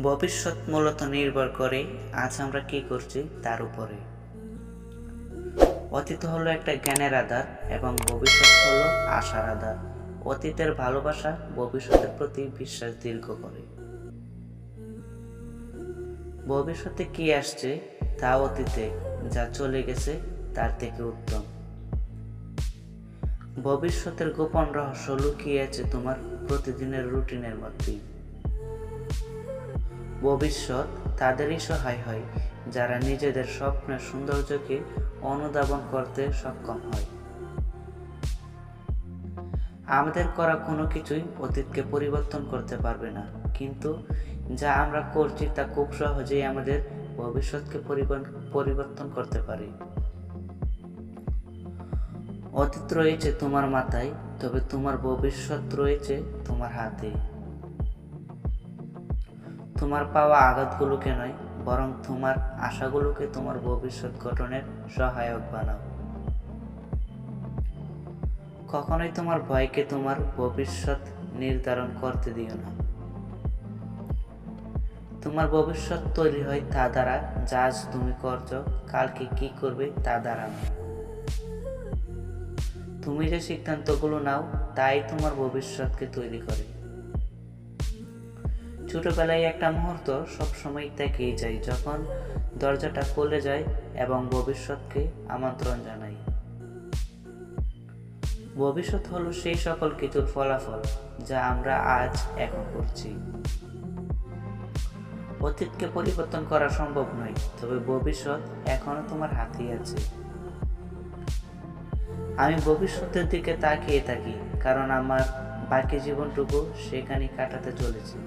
ভবিষ্যৎ মূলত নির্ভর করে আজ আমরা কি করছি তার উপরে। অতীত হলো একটা জ্ঞানের আধার এবং ভবিষ্যৎ হলো আশার আধার। অতীতের ভালোবাসা ভবিষ্যতের প্রতি বিশ্বাস দীর্ঘ করে। ভবিষ্যতে কি আসছে তা অতীতে যা চলে গেছে তার থেকে উত্তম। ভবিষ্যতের গোপন রহস্য লুকিয়ে আছে তোমার প্রতিদিনের রুটিনের মধ্যেই। ভবিষ্যৎ তাদেরই সহায় হয় যারা নিজেদের স্বপ্নের সৌন্দর্যকে অনুধাবন করতে সক্ষম হয়। আমাদের করা কোনো কিছুই অতীতকে পরিবর্তন করতে পারবে না, কিন্তু যা আমরা করছি তা খুব সহজেই আমাদের ভবিষ্যৎকে পরিবর্তন করতে পারে। অতীত রয়েছে তোমার মাথায়, তবে তোমার ভবিষ্যৎ রয়েছে তোমার হাতে। তোমার পাওয়া আঘাতগুলোকে নয়, বরং তোমার আশাগুলোকে তোমার ভবিষ্যৎ গঠনের সহায়ক বানাও। কখনোই তোমার ভয়কে তোমার ভবিষ্যৎ নির্ধারণ করতে দিও না। তোমার ভবিষ্যৎ তৈরি হয় তা দ্বারা যা আজ তুমি করছো, কালকে কি করবে তা দ্বারা নয়। তুমি যে সিদ্ধান্তগুলো নাও তাই তোমার ভবিষ্যৎকে তৈরি করে। ছোটবেলায় একটা মুহূর্ত সবসময় থেকেই যায় যখন দরজাটা খুলে যায় এবং ভবিষ্যৎকে আমন্ত্রণ জানাই। ভবিষ্যৎ হলো সেই সকল কিছুর ফলাফল যা আমরা আজ এখন করছি। অতীতকে পরিবর্তন করা সম্ভব নয়, তবে ভবিষ্যৎ এখনো তোমার হাতেই আছে। আমি ভবিষ্যতের দিকে তাকিয়ে থাকি, কারণ আমার বাকি জীবনটুকু সেখানে কাটাতে চলেছি।